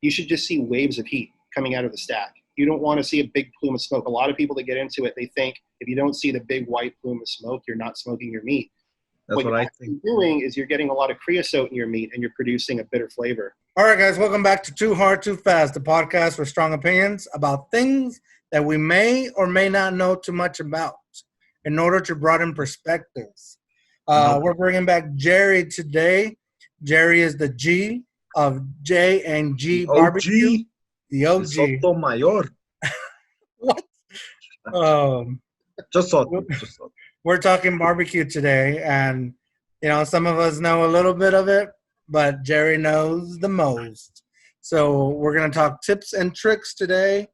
you should just see waves of heat coming out of the stack. You don't want to see a big plume of smoke. A lot of people that get into it, they think if you don't see the big white plume of smoke, you're not smoking your meat. That's what I think. What you're doing is you're getting a lot of creosote in your meat and you're producing a bitter flavor. All right, guys, welcome back to Too Hard, Too Fast, the podcast with strong opinions about things that we may or may not know too much about in order to broaden perspectives. We're bringing back Jerry today. Jerry is the G of J&G BBQ. The OG. Soto Mayor. What? Just Soto. We're talking barbecue today, and some of us know a little bit of it, but Jerry knows the most. So we're going to talk tips and tricks today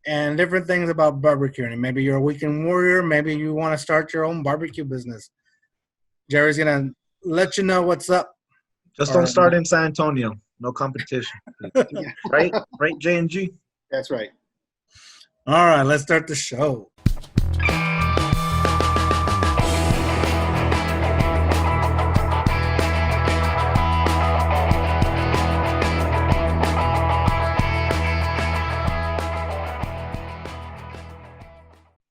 and different things about barbecuing. Maybe you're a weekend warrior. Maybe you want to start your own barbecue business. Jerry's going to let you know what's up. Just don't start in San Antonio. No competition. Right, J&G? That's right. All right, let's start the show.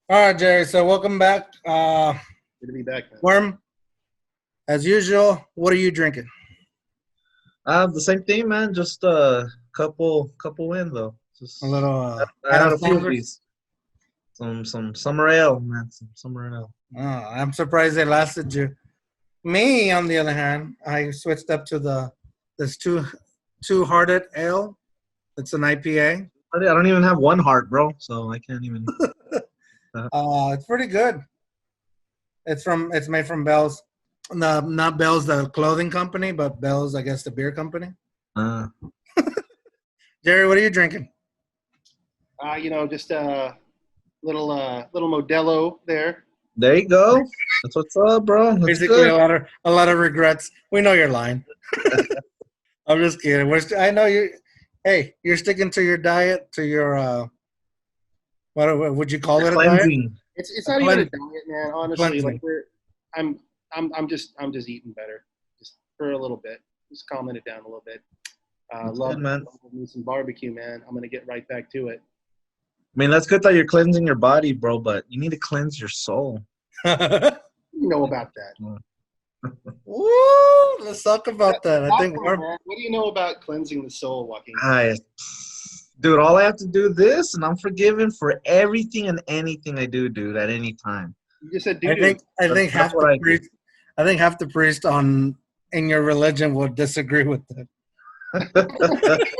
All right, Jerry. So welcome back. Good to be back, man. Worm, as usual, what are you drinking? The same thing, man. Just a couple in though. Just A little. I had a few of these. Some summer ale, man. Some summer ale. Oh, I'm surprised they lasted you. Me, on the other hand, I switched up to this two-hearted ale. It's an IPA. I don't even have one heart, bro. So I can't even. It's pretty good. It's made from Bell's. No, not Bell's, the clothing company, but Bell's, I guess, the beer company. Jerry, what are you drinking? Just a little Modelo there. There you go. That's what's up, bro. That's Basically, good. a lot of regrets. We know you're lying. I'm just kidding. I know you. Hey, you're sticking to your diet, to your what would you call it? Cleansing. A diet? It's not even a diet, man. Honestly, Cleansing. I'm just eating better, just for a little bit, just calming it down a little bit. Love me some barbecue, man. I'm gonna get right back to it. I mean, that's good that you're cleansing your body, bro, but you need to cleanse your soul. You know about that. Woo! Let's talk about that. I think. What do you know about cleansing the soul, Joaquin? Dude, all I have to do this, and I'm forgiven for everything and anything I do, dude, at any time. You just said, I think half the priest in your religion will disagree with that.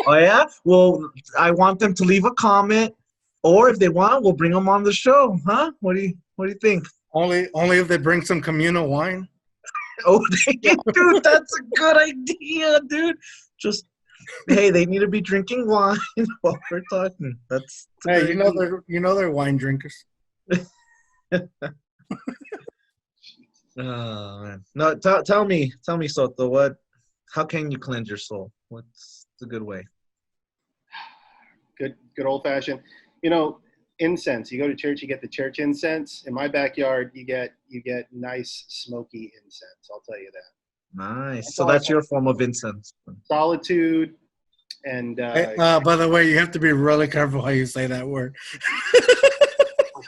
Oh yeah? Well, I want them to leave a comment, or if they want, we'll bring them on the show, huh? What do you think? Only if they bring some communal wine. Oh, dude, that's a good idea, dude. Just hey, they need to be drinking wine while we're talking. Hey, they're wine drinkers. Oh man, no. Tell me, Soto. How can you cleanse your soul? What's the good way? Good old fashioned. Incense. You go to church, you get the church incense. In my backyard, you get nice smoky incense. I'll tell you that. Nice. So that's your form of incense. Solitude. And by the way, you have to be really careful how you say that word.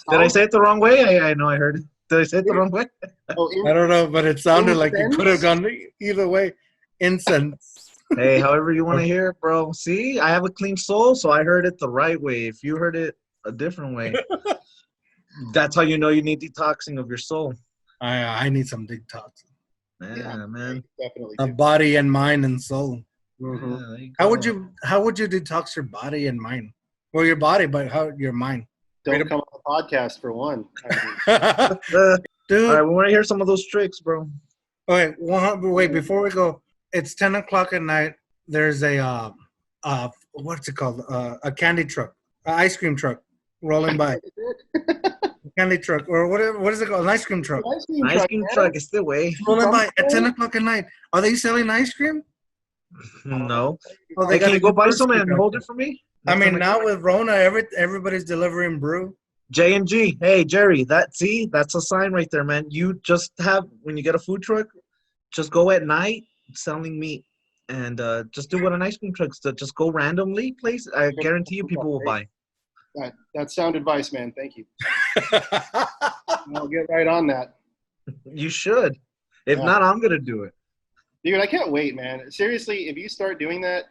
Did I say it the wrong way? I know I heard it. Did I say it the wrong way? I don't know, but it sounded like you could have gone either way. Incense. Hey, however you want to hear it, bro. See, I have a clean soul, so I heard it the right way. If you heard it a different way, that's how you know you need detoxing of your soul. I need some detox. Yeah, man. Definitely. A body and mind and soul. Mm-hmm. Yeah, How would you detox your body and mind? Well, your body, but how your mind? Don't come on the podcast for one. Dude. All right, we want to hear some of those tricks, bro. Wait, before we go, it's 10 o'clock at night. There's a what's it called? A candy truck, an ice cream truck rolling by. Candy truck or whatever. What is it called? An ice cream truck. Ice cream truck is the way. Rolling by at 10 o'clock at night. Are they selling ice cream? No. Oh, Hey, can you go buy some and hold it for me? I mean, now with Rona, everybody's delivering brew. J&G. Hey, Jerry, that's a sign right there, man. You just have, when you get a food truck, just go at night selling meat. and just do what an ice cream truck does. Just go randomly, place. I guarantee you, people will buy. That's sound advice, man. Thank you. I'll get right on that. You should. If not, I'm gonna do it. Dude, I can't wait, man. Seriously, if you start doing that,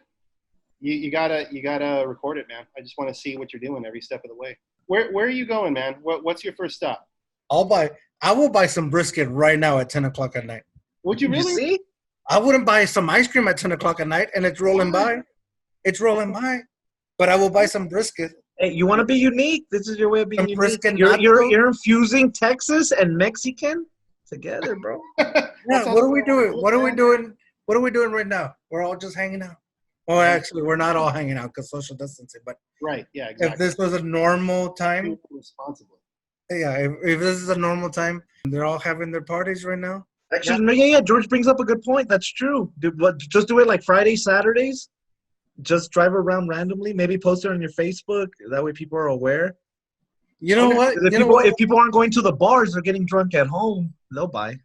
you gotta record it, man. I just want to see what you're doing every step of the way. Where are you going, man? What's your first stop? I will buy some brisket right now at 10 o'clock at night. Would you really? You see? I wouldn't buy some ice cream at 10 o'clock at night, and it's rolling by. It's rolling by. But I will buy some brisket. Hey, you want to be unique? This is your way of being Some unique. brisket You're infusing Texas and Mexican together, bro. Yeah, what are we doing? What are we doing? What are we doing right now? We're all just hanging out. Well, actually, we're not all hanging out because social distancing. But right, yeah, exactly. if this was a normal time, responsibly. Yeah, if this is a normal time, they're all having their parties right now. Actually, yeah. George brings up a good point. That's true. Just do it like Fridays, Saturdays. Just drive around randomly. Maybe post it on your Facebook. That way, people are aware. You know what? If people aren't going to the bars, they're getting drunk at home. They'll buy.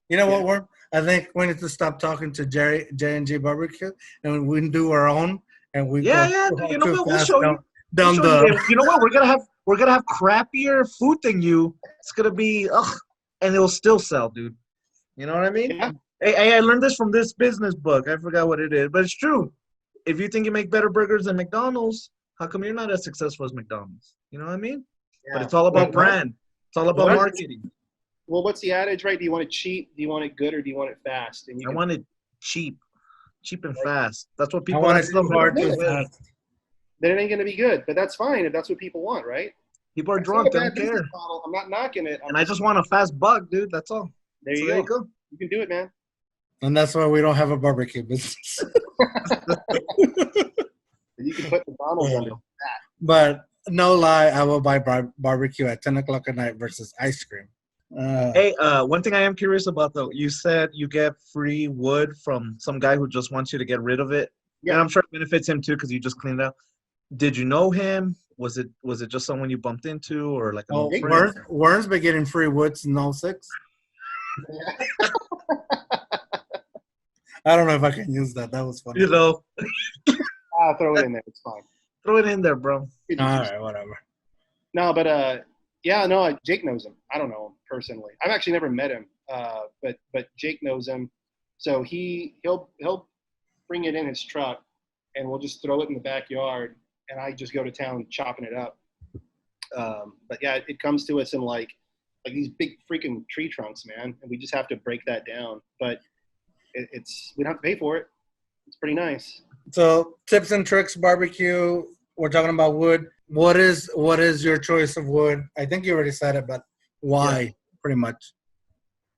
You know what, Worm? I think we need to stop talking to J&G BBQ, and we can do our own. And we You know what? We'll show you. You know what? We're gonna have crappier food than you. It's gonna be and it'll still sell, dude. You know what I mean? Yeah. Hey, I learned this from this business book. I forgot what it is, but it's true. If you think you make better burgers than McDonald's, how come you're not as successful as McDonald's? You know what I mean? Yeah. But it's all about brand. It's all about marketing. Well, what's the adage, right? Do you want it cheap? Do you want it good, or do you want it fast? And I want it cheap and fast. That's what people. I want it so hard to fast. Then it ain't gonna be good, but that's fine if that's what people want, right? People are drunk, they don't care. I'm not knocking it. I just want a fast buck, dude. That's all. There you go. You can do it, man. And that's why we don't have a barbecue business. You can put McDonald's under that. But no lie, I will buy barbecue at 10 o'clock at night versus ice cream. Hey, one thing I am curious about though, you said you get free wood from some guy who just wants you to get rid of it. Yeah, and I'm sure it benefits him too because you just cleaned it out. Did you know him? Was it just someone you bumped into or like an old friend? Warren's been getting free wood since 06. I don't know if I can use that. That was funny. You know. Throw it in there. It's fine. Throw it in there, bro. All right, whatever. No, but Jake knows him. I don't know him personally. I've actually never met him. But Jake knows him. So he'll bring it in his truck and we'll just throw it in the backyard and I just go to town chopping it up. But yeah, it comes to us in like these big freaking tree trunks, man. And we just have to break that down. But we don't have to pay for it. It's pretty nice. So tips and tricks, barbecue. We're talking about wood. What is your choice of wood? I think you already said it, but why? Yeah. Pretty much.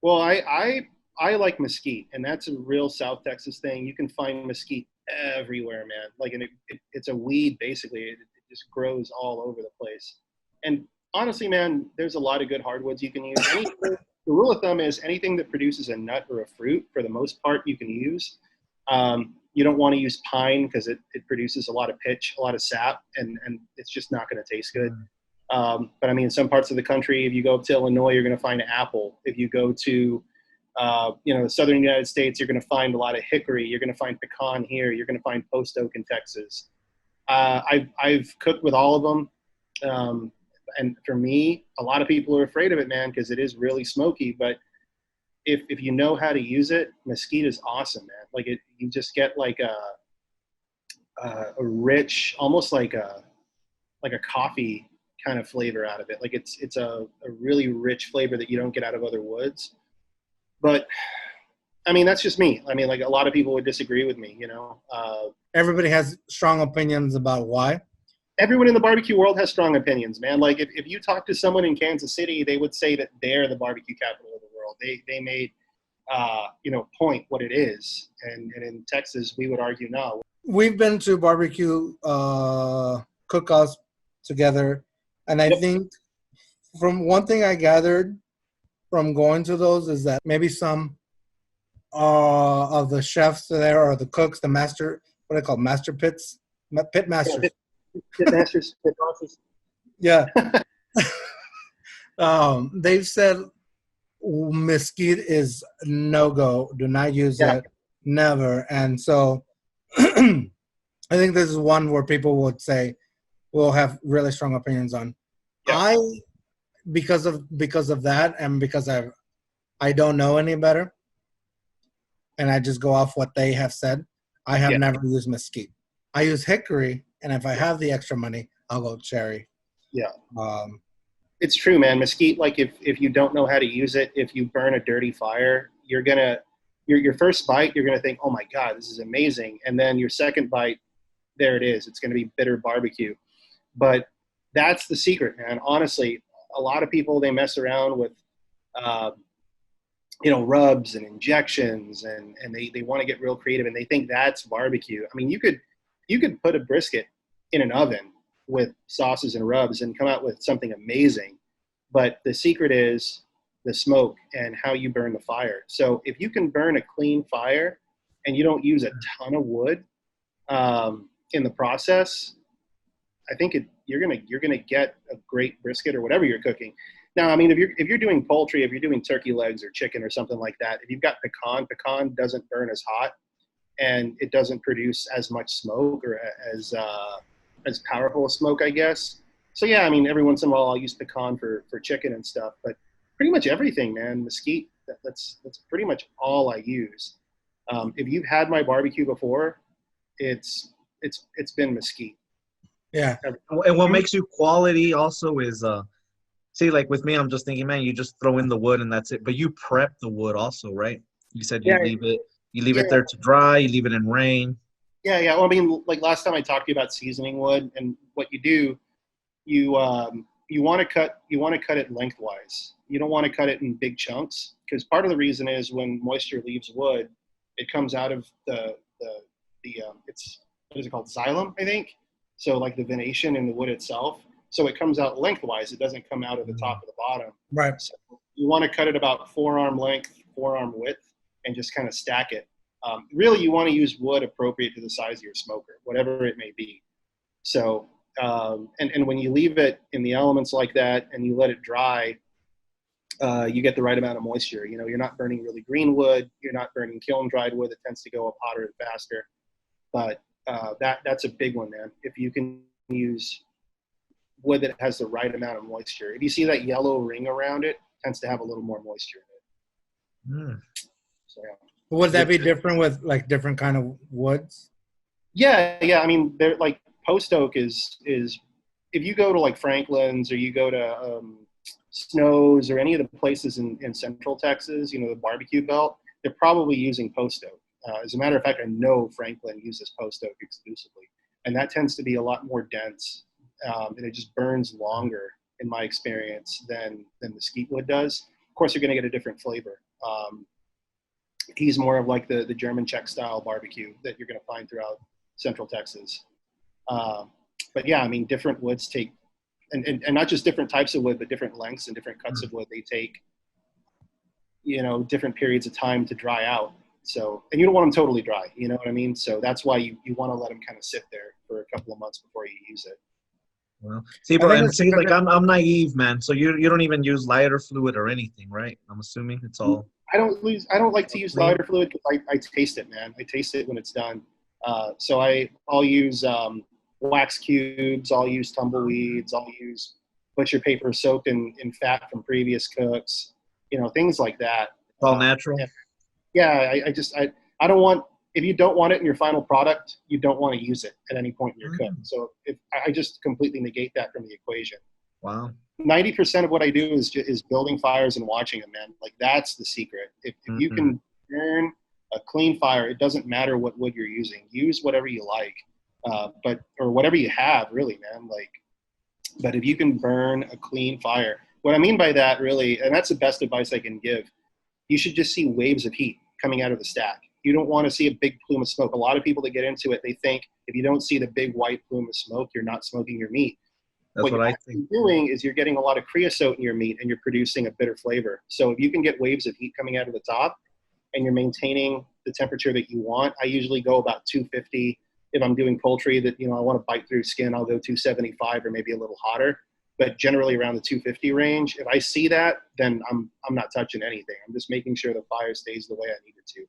Well, I like mesquite, and that's a real South Texas thing. You can find mesquite everywhere, man. Like, and it's a weed basically. It just grows all over the place. And honestly, man, there's a lot of good hardwoods you can use. The rule of thumb is anything that produces a nut or a fruit, for the most part, you can use. You don't want to use pine because it produces a lot of pitch, a lot of sap, and it's just not going to taste good. But I mean, some parts of the country, if you go up to Illinois, you're going to find apple. If you go to, the southern United States, you're going to find a lot of hickory. You're going to find pecan here. You're going to find post oak in Texas. I've cooked with all of them. And for me, a lot of people are afraid of it, man, because it is really smoky. But if you know how to use it, mesquite is awesome, man. Like you just get like a rich, almost like a coffee kind of flavor out of it. Like it's a really rich flavor that you don't get out of other woods. But I mean, that's just me. I mean, like a lot of people would disagree with me, Everybody has strong opinions about why. Everyone in the barbecue world has strong opinions, man. Like if you talk to someone in Kansas City, they would say that they're the barbecue capital of the world. They made, point what it is. And in Texas, we would argue no. We've been to barbecue cook-offs together. And I think from one thing I gathered from going to those is that maybe some of the chefs there or the cooks, the master, what are they called? Master pits? Pit masters. Yeah, pit masters, pit bosses. Yeah. They've said mesquite is no-go. Do not use it. Never. And so I think this is one where people would say will have really strong opinions on. Yeah. Because of that, and because I don't know any better, and I just go off what they have said. I have never used mesquite. I use hickory, and if I have the extra money, I'll go cherry. Yeah. It's true, man. Mesquite, like if you don't know how to use it, if you burn a dirty fire, you're gonna your first bite, you're gonna think, oh my God, this is amazing. And then your second bite, there it is. It's gonna be bitter barbecue. But that's the secret, man. Honestly, a lot of people, they mess around with rubs and injections, and they want to get real creative, and they think that's barbecue. I mean, you could put a brisket in an oven with sauces and rubs and come out with something amazing. But the secret is the smoke and how you burn the fire. So if you can burn a clean fire and you don't use a ton of wood in the process, I think you're gonna get a great brisket or whatever you're cooking. Now, I mean, if you're doing poultry, if you're doing turkey legs or chicken or something like that, if you've got pecan doesn't burn as hot, and it doesn't produce as much smoke or as powerful a smoke, I guess. So yeah, I mean, every once in a while I'll use pecan for chicken and stuff, but pretty much everything, man, mesquite. That's pretty much all I use. If you've had my barbecue before, it's been mesquite. Yeah. And what makes you quality also is see, like with me, I'm just thinking, man, you just throw in the wood and that's it. But you prep the wood also, right? You said you leave it there to dry, you leave it in rain. Yeah. Well, I mean, like last time I talked to you about seasoning wood, and what you do, you want to cut it lengthwise. You don't want to cut it in big chunks, because part of the reason is when moisture leaves wood, it comes out of the it's, what is it called, xylem, I think. So like the venation in the wood itself. So it comes out lengthwise. It doesn't come out of the top of the bottom. Right. So you want to cut it about forearm length, forearm width, and just kind of stack it. Really, you want to use wood appropriate to the size of your smoker, whatever it may be. So, and when you leave it in the elements like that and you let it dry, you get the right amount of moisture. You know, you're not burning really green wood. You're not burning kiln dried wood that tends to go up hotter and faster. But that's a big one, man. If you can use wood that has the right amount of moisture. If you see that yellow ring around it, it tends to have a little more moisture in it. So, yeah. Would that be different with like different kind of woods? Yeah. I mean, they're like post oak is if you go to like Franklin's or you go to Snow's or any of the places in Central Texas, the barbecue belt, they're probably using post oak. As a matter of fact, I know Franklin uses post oak exclusively, and that tends to be a lot more dense. And it just burns longer, in my experience, than mesquite wood does. Of course, you're going to get a different flavor. He's more of like the German Czech style barbecue that you're going to find throughout Central Texas. But yeah, I mean, different woods take, and not just different types of wood, but different lengths and different cuts of wood. They take, different periods of time to dry out. So, and you don't want them totally dry, you know what I mean? So that's why you want to let them kind of sit there for a couple of months before you use it. Well, see, bro, and see, like I'm naive, man. So you don't even use lighter fluid or anything, right? I'm assuming it's all. I don't like to use lighter fluid because I taste it, man. I taste it when it's done. So I'll use wax cubes. I'll use tumbleweeds. I'll use butcher paper soaked in fat from previous cooks. Things like that. It's all natural. I don't want. If you don't want it in your final product, you don't want to use it at any point in your cook. So I just completely negate that from the equation. Wow. 90% of what I do is building fires and watching them, man. Like that's the secret. If you can burn a clean fire, it doesn't matter what wood you're using. Use whatever you like, or whatever you have, really, man. But if you can burn a clean fire, what I mean by that, really, and that's the best advice I can give, you should just see waves of heat coming out of the stack. You don't want to see a big plume of smoke. A lot of people that get into it, they think if you don't see the big white plume of smoke, you're not smoking your meat. That's what I think. What you're doing is you're getting a lot of creosote in your meat and you're producing a bitter flavor. So if you can get waves of heat coming out of the top and you're maintaining the temperature that you want, I usually go about 250. If I'm doing poultry that, I want to bite through skin, I'll go 275 or maybe a little hotter. But generally around the 250 range. If I see that, then I'm not touching anything. I'm just making sure the fire stays the way I need it to.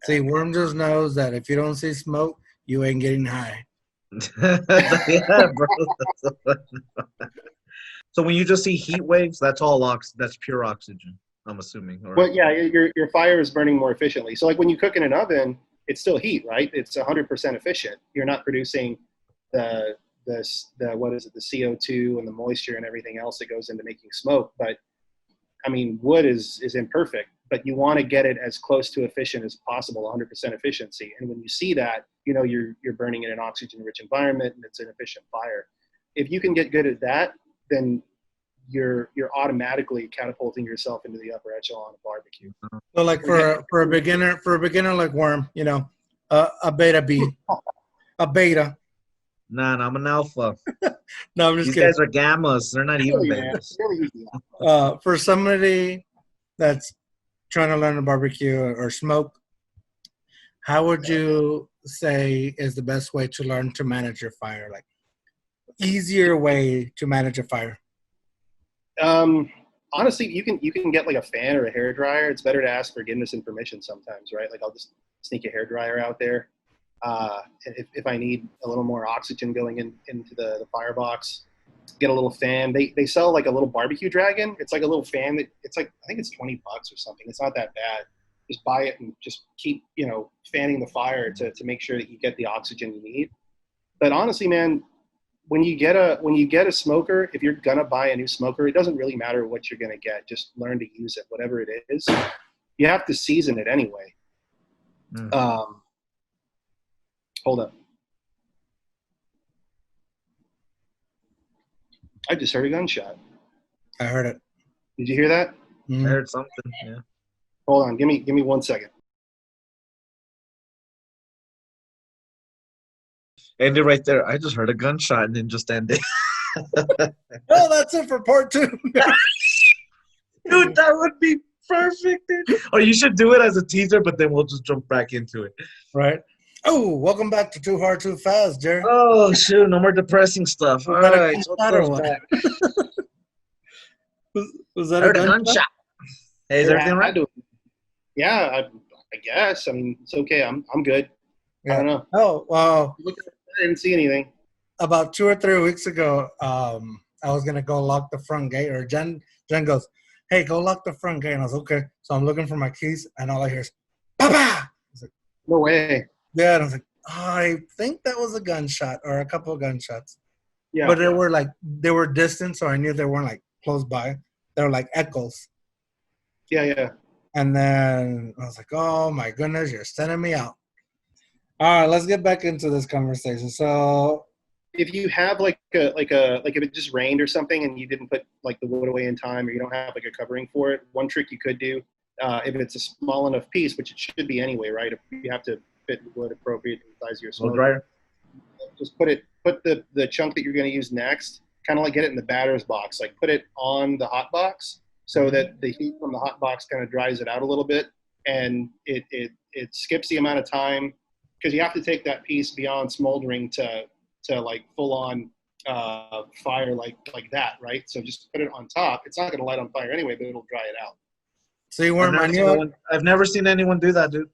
See, Worm just knows that if you don't see smoke, you ain't getting high. Yeah, bro. So when you just see heat waves, that's that's pure oxygen, I'm assuming. Or... But yeah, your fire is burning more efficiently. So like when you cook in an oven, it's still heat, right? It's 100% efficient. You're not producing the what is it, the CO2 and the moisture and everything else that goes into making smoke. But I mean, wood is imperfect, but you want to get it as close to efficient as possible, 100% efficiency. And when you see that, you know you're burning in an oxygen-rich environment and it's an efficient fire. If you can get good at that, then you're automatically catapulting yourself into the upper echelon of barbecue. So like for a beginner like Worm, you know, a beta B, a beta. Nah, I'm an alpha. No, I'm just These kidding. guys are gammas. They're not even betas. Really easy. For somebody that's trying to learn to barbecue or smoke, how would you say is the best way to learn to manage your fire? Like, easier way to manage a fire? Honestly, you can get like a fan or a hair dryer. It's better to ask forgiveness and permission sometimes, right? Like I'll just sneak a hair dryer out there. If I need a little more oxygen going into the firebox, get a little fan. They sell like a little barbecue dragon. It's like a little fan that it's like, I think it's $20 or something. It's not that bad. Just buy it and just keep, fanning the fire to make sure that you get the oxygen you need. But honestly, man, when you get a smoker, if you're gonna buy a new smoker, it doesn't really matter what you're gonna get. Just learn to use it, whatever it is. You have to season it anyway. Hold up. I just heard a gunshot. I heard it. Did you hear that? Mm-hmm. I heard something. Yeah. Hold on. Give me 1 second. End it right there. I just heard a gunshot and then just end it. Well, that's it for part 2. Dude, that would be perfect, dude. Or you should do it as a teaser, but then we'll just jump back into it. Right. Oh, welcome back to Too Hard, Too Fast, Jerry. Oh, shoot. No more depressing stuff. All right. So back. Was that I a heard a gunshot? Hey, is everything right? Yeah, I guess. I mean, it's okay. I'm good. Yeah. I don't know. Oh, well. I didn't see anything. About 2 or 3 weeks ago, I was going to go lock the front gate, or Jen goes, hey, go lock the front gate. And I was okay. So I'm looking for my keys, and all I hear is, Papa! Like, no way. Yeah, and I was like, I think that was a gunshot or a couple of gunshots. Yeah. But they were distant, so I knew they weren't like close by. They were like echoes. Yeah. And then I was like, oh my goodness, you're sending me out. All right, let's get back into this conversation. So if you have like if it just rained or something and you didn't put like the wood away in time, or you don't have like a covering for it, one trick you could do, if it's a small enough piece, which it should be anyway, right? If you have to fit wood appropriate to the size of your smoke dryer, just put the chunk that you're going to use next, kind of like get it in the batter's box, like put it on the hot box so that the heat from the hot box kind of dries it out a little bit, and it skips the amount of time, because you have to take that piece beyond smoldering to like full on fire like that, right? So just put it on top. It's not going to light on fire anyway, but it'll dry it out. So you weren't. I've never seen anyone do that, dude.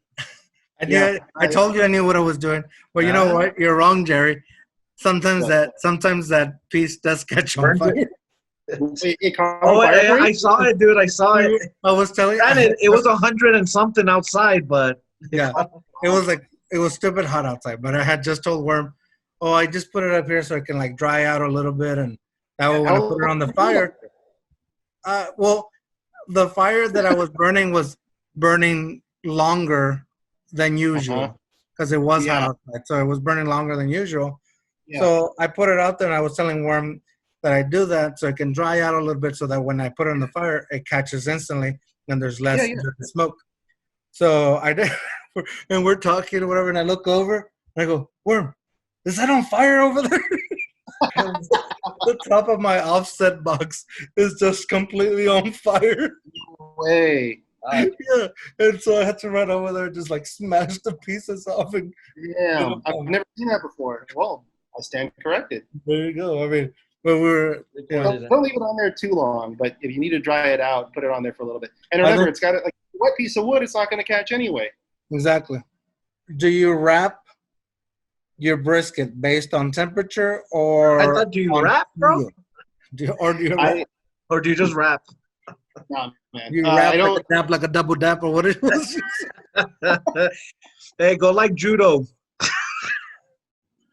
I told you I knew what I was doing. Well, you know what? You're wrong, Jerry. Sometimes that piece does catch on fire. I saw it, dude. I saw it. I was telling you. It was 100 and something outside, but yeah, it was stupid hot outside. But I had just told Worm, oh, I just put it up here so it can like dry out a little bit, and that way when I put it on the fire. Well, the fire that I was burning longer than usual because it was hot outside, so it was burning longer than usual. Yeah. So I put it out there, and I was telling Worm that I do that so it can dry out a little bit, so that when I put it on the fire, it catches instantly, and there's less smoke. So I did, and we're talking or whatever, and I look over, and I go, Worm, is that on fire over there? The top of my offset box is just completely on fire. No way. Yeah, and so I had to run over there and just like smash the pieces off. And yeah, I've never seen that before. Well, I stand corrected. There you go. I mean, but don't leave it on there too long. But if you need to dry it out, put it on there for a little bit. And remember, it's got like a wet piece of wood. It's not going to catch anyway. Exactly. Do you wrap your brisket based on temperature I or thought, do you on rap, bro? feel? Do you I Or do you just rap? nah, man. you I rap don't. like a dap, like a double dap, or what it was? Hey, go like judo.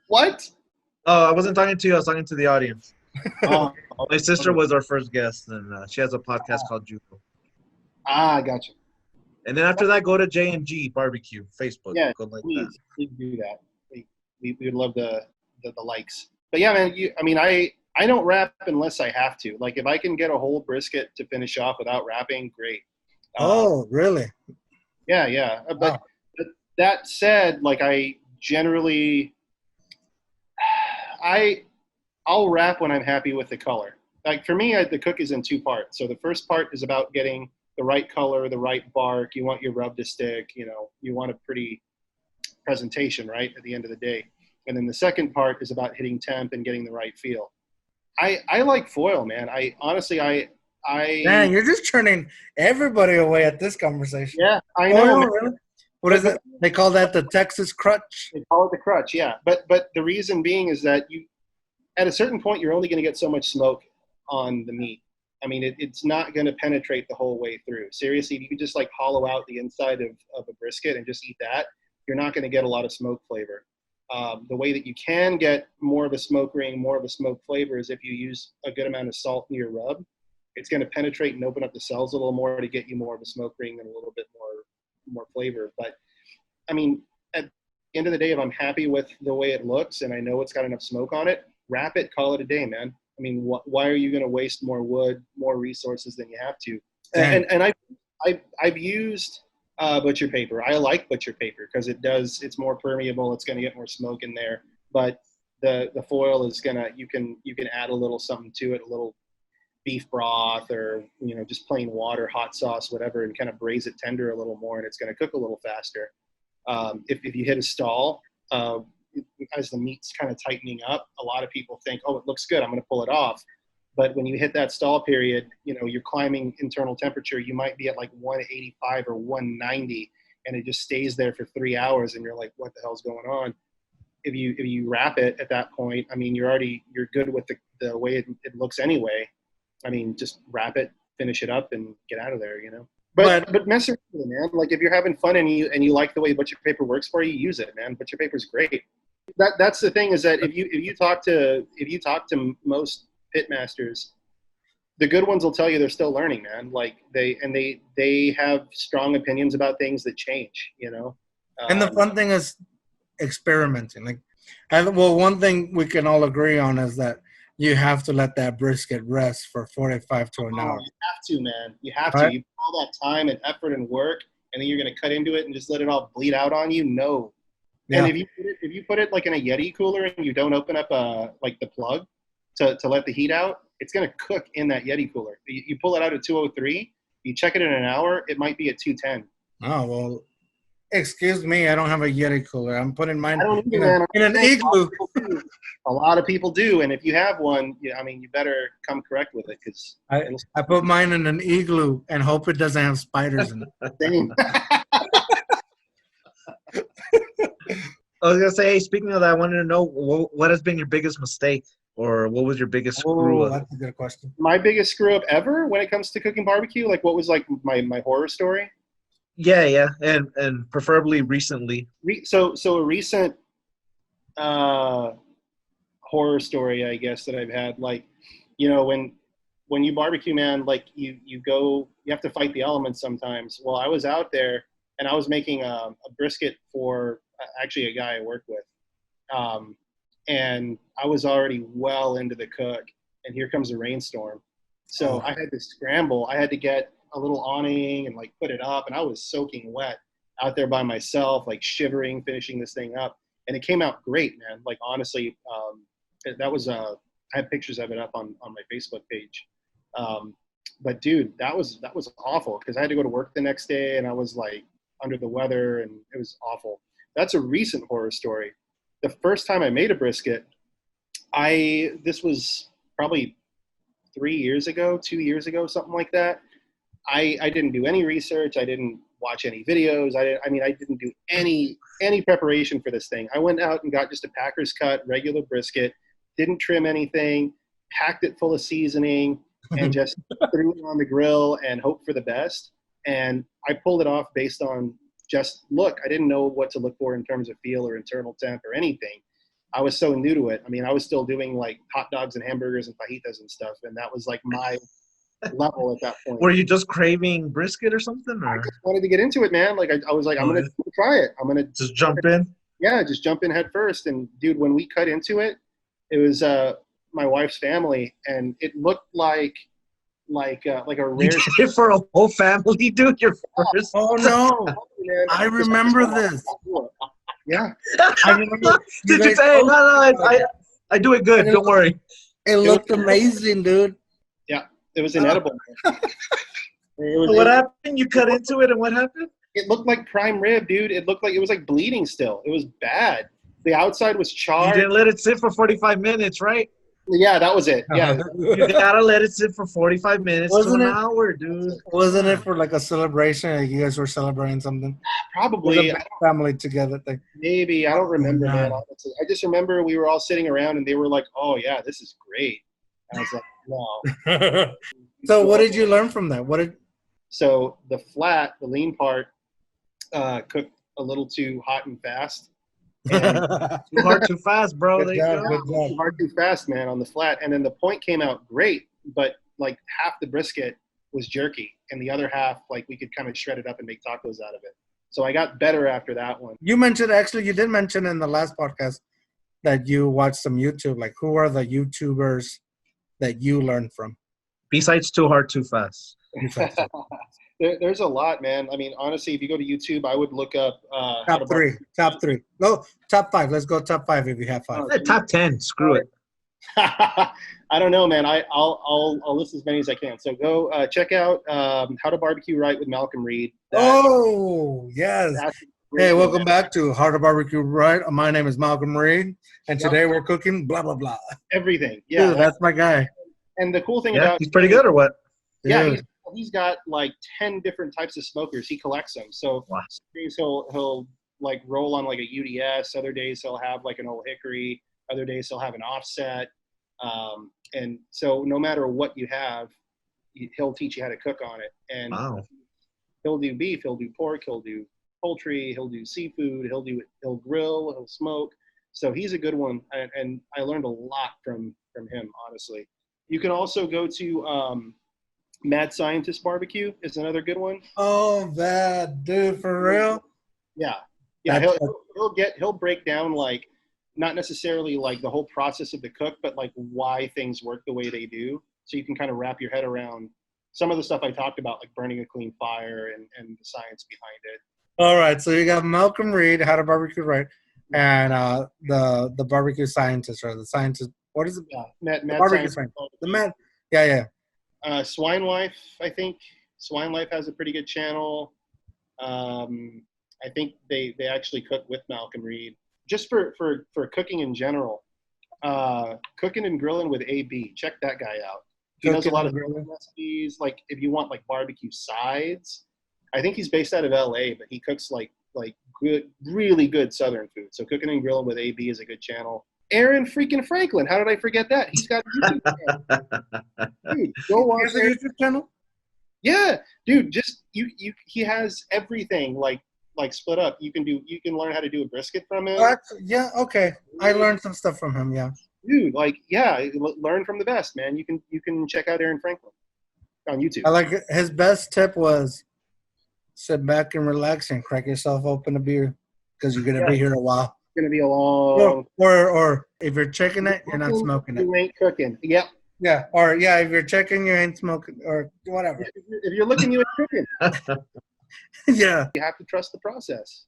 What? Oh, I wasn't talking to you. I was talking to the audience. Oh, My sister okay. was our first guest, and she has a podcast called Judo. I gotcha. And then after that, go to J&G BBQ Facebook. Yeah, Go like that. please do that. We would love the likes. But yeah, man. I don't wrap unless I have to. Like if I can get a whole brisket to finish off without wrapping, great. Oh, really? Yeah, yeah. Wow. But that said, like I generally, I'll wrap when I'm happy with the color. Like for me, the cook is in two parts. So the first part is about getting the right color, the right bark. You want your rub to stick. You want a pretty presentation, right, at the end of the day. And then the second part is about hitting temp and getting the right feel. I like foil, man. I honestly, Man, you're just turning everybody away at this conversation. yeah, I Oh, know. no, Man. really? What is it? They call that the Texas crutch? They call it the crutch, yeah. But the reason being is that at a certain point, you're only going to get so much smoke on the meat. I mean, it's not going to penetrate the whole way through. Seriously, if you just like hollow out the inside of a brisket and just eat that, you're not going to get a lot of smoke flavor. The way that you can get more of a smoke ring, more of a smoke flavor is if you use a good amount of salt in your rub. It's going to penetrate and open up the cells a little more to get you more of a smoke ring and a little bit more flavor. But I mean, at the end of the day, if I'm happy with the way it looks and I know it's got enough smoke on it, wrap it, call it a day, man. I mean, why are you going to waste more wood, more resources than you have to? And I've used butcher paper. I like butcher paper because it's more permeable. It's going to get more smoke in there. But the foil is you can add a little something to it, a little beef broth or just plain water, hot sauce, whatever, and kind of braise it tender a little more, and it's going to cook a little faster. If you hit a stall, as the meat's kind of tightening up, a lot of people think, oh, it looks good, I'm going to pull it off. But when you hit that stall period, you're climbing internal temperature. You might be at like 185 or 190, and it just stays there for 3 hours, and you're like, what the hell's going on? If you wrap it at that point, I mean, you're good with the way it looks anyway. I mean, just wrap it, finish it up, and get out of there, But mess around with it, man. Like if you're having fun and you like the way butcher paper works for you, use it, man. Butcher paper's great. That's the thing is that if you talk to most pit masters, the good ones will tell you they're still learning, man. Like they have strong opinions about things that change, And the fun thing is experimenting. One thing we can all agree on is that you have to let that brisket rest for 45 to an hour. You have to, man. You have right? to. You put all that time and effort and work, and then you're going to cut into it and just let it all bleed out on you? No. Yeah. And if you put it like in a Yeti cooler and you don't open up like the plug to let the heat out, it's going to cook in that Yeti cooler. You pull it out at 203, you check it in an hour, it might be at 210. Oh, well, excuse me, I don't have a Yeti cooler. I'm putting mine in an igloo. A lot of people do, and if you have one, I mean, you better come correct with it because I put mine in an igloo and hope it doesn't have spiders in it. I was gonna say, hey, speaking of that, I wanted to know what has been your biggest mistake, or what was your biggest screw up? That's a good question. My biggest screw up ever when it comes to cooking barbecue, like what was like my horror story? Yeah, and preferably recently. So a recent horror story, I guess, that I've had, like, when you barbecue, man, like you have to fight the elements sometimes. Well, I was out there and I was making a brisket for actually a guy I work with. And I was already well into the cook, and here comes a rainstorm. So I had to scramble. I had to get a little awning and like put it up, and I was soaking wet out there by myself, like shivering, finishing this thing up. And it came out great, man. Like, honestly, that was, I have pictures of it up on my Facebook page. But dude, that was awful because I had to go to work the next day and I was like under the weather and it was awful. That's a recent horror story. The first time I made a brisket, this was probably 3 years ago, 2 years ago, something like that. I didn't do any research. I didn't watch any videos. I mean, I didn't do any preparation for this thing. I went out and got just a Packers cut, regular brisket, didn't trim anything, packed it full of seasoning, and just threw it on the grill and hoped for the best. And I pulled it off based on just look. I didn't know what to look for in terms of feel or internal temp or anything. I was so new to it. I mean, I was still doing like hot dogs and hamburgers and fajitas and stuff, and that was like my level at that point. Were you just craving brisket or something? Or? I just wanted to get into it, man. Like I was like, I'm gonna try it. I'm gonna just jump in. Yeah, just jump in head first. And dude, when we cut into it, it was my wife's family, and it looked like a rare. You did it for a whole family, dude. Your first. Oh no! I remember this. Yeah. I remember. Did you say no? I do it good. Don't worry. It looked amazing, dude. Yeah, it was inedible. What happened? You cut into it, and what happened? It looked like prime rib, dude. It looked like it was like bleeding still. It was bad. The outside was charred. You didn't let it sit for 45 minutes, right? Yeah, that was it. Yeah. You gotta let it sit for 45 minutes to an hour, dude. Wasn't it for like a celebration? Like you guys were celebrating something? Probably. Family together thing. Maybe. I don't remember, man. Honestly. I just remember we were all sitting around and they were like, oh, yeah, this is great. And I was like, no. So what did you learn from that? So the flat, the lean part, cooked a little too hot and fast. And too hard, too fast, bro. Good job. Too hard, too fast, man, on the flat. And then the point came out great, but like half the brisket was jerky, and the other half, like we could kind of shred it up and make tacos out of it. So I got better after that one. You did mention in the last podcast that you watched some YouTube. Like, who are the YouTubers that you learned from? Besides Too Hard, Too Fast. There's a lot, man. I mean, honestly, if you go to YouTube, I would look up top three. No, top 5. Let's go top 5 if you have 5. Top 10. Screw it. I don't know, man. I'll list as many as I can. So go check out How to Barbecue Right with Malcolm Reed. Yes. Hey, welcome back to How to Barbecue Right. My name is Malcolm Reed, and today we're cooking blah blah blah. Everything. Yeah, dude, that's my guy. And the cool thing about he's pretty good, or what? Yeah, he's got like 10 different types of smokers. He collects them. So some days he'll like roll on like a UDS. Other days he'll have like an old hickory. Other days he'll have an offset. And so no matter what you have, he'll teach you how to cook on it. And he'll do beef, he'll do pork, he'll do poultry, he'll do seafood, he'll grill, he'll smoke. So he's a good one. And I learned a lot from him, honestly. You can also go to Mad Scientist Barbecue is another good one. Oh, that dude, for real? Yeah. He'll break down like not necessarily like the whole process of the cook, but like why things work the way they do. So you can kind of wrap your head around some of the stuff I talked about, like burning a clean fire and the science behind it. All right, so you got Malcolm Reed, How to Barbecue Right, and the barbecue scientist, or the scientist. What is it? Yeah, Mad barbecue scientist. The man. Yeah. Swine Life, I think. Swine Life has a pretty good channel. I think they actually cook with Malcolm Reed. Just for cooking in general, cooking and grilling with AB. Check that guy out. He knows a lot of recipes. Like if you want like barbecue sides, I think he's based out of LA, but he cooks like good, really good Southern food. So cooking and grilling with AB is a good channel. Aaron freaking Franklin. How did I forget that? He's got a YouTube channel. Dude, go watch his YouTube channel. Yeah, dude. Just he has everything like split up. You can learn how to do a brisket from him. Yeah, okay. I learned some stuff from him. Yeah, dude. Learn from the best, man. You can check out Aaron Franklin on YouTube. I like his best tip was sit back and relax and crack yourself open a beer because you're gonna be here a while. It's gonna be a long. Or if you're checking it, you're not smoking it. You ain't cooking. Yep. Yeah. Or if you're checking, you ain't smoking or whatever. If you're looking, you ain't cooking. Yeah. You have to trust the process.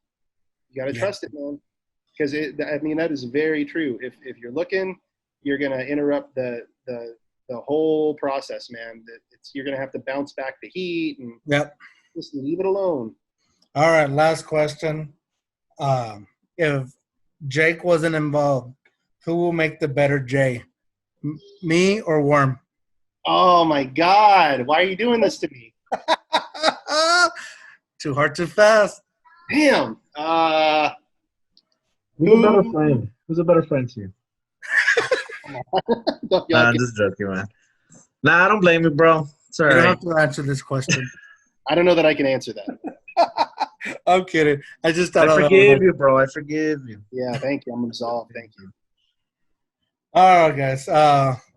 You got to trust it, man. Because that is very true. If you're looking, you're gonna interrupt the whole process, man. You're gonna have to bounce back the heat and just leave it alone. All right, last question. If Jake wasn't involved, who will make the better Jay? Me or Worm? Oh my God! Why are you doing this to me? Too hard, too fast. Damn. Who's a better friend? Who's a better friend to you? Nah, I'm just joking, man. Nah, I don't blame you, bro. It's all You don't right. have to answer this question. I don't know that I can answer that. I'm kidding. I just thought I forgive you, bro. I forgive you. Yeah, thank you. I'm absolved. Thank you. All right, guys.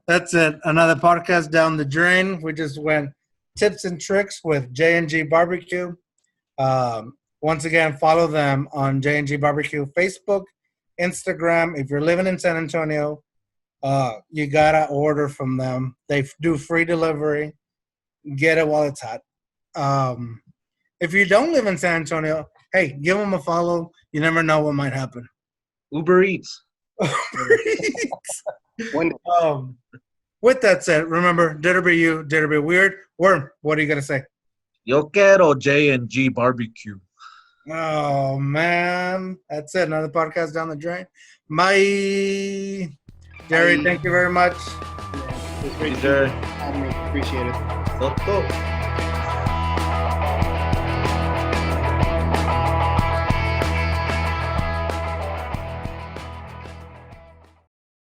That's it. Another podcast down the drain. We just went tips and tricks with J&G BBQ. Once again, follow them on J&G BBQ Facebook, Instagram. If you're living in San Antonio, you gotta order from them. They do free delivery. Get it while it's hot. If you don't live in San Antonio, hey, give them a follow. You never know what might happen. Uber Eats. With that said, remember, did it be you, did it be weird? Worm, what are you gonna say? Yo quiero J&G BBQ. Oh man, that's it. Another podcast down the drain. Bye, Jerry. Bye. Thank you very much. Yeah, it was great Jerry. having me. Appreciate it. Toto.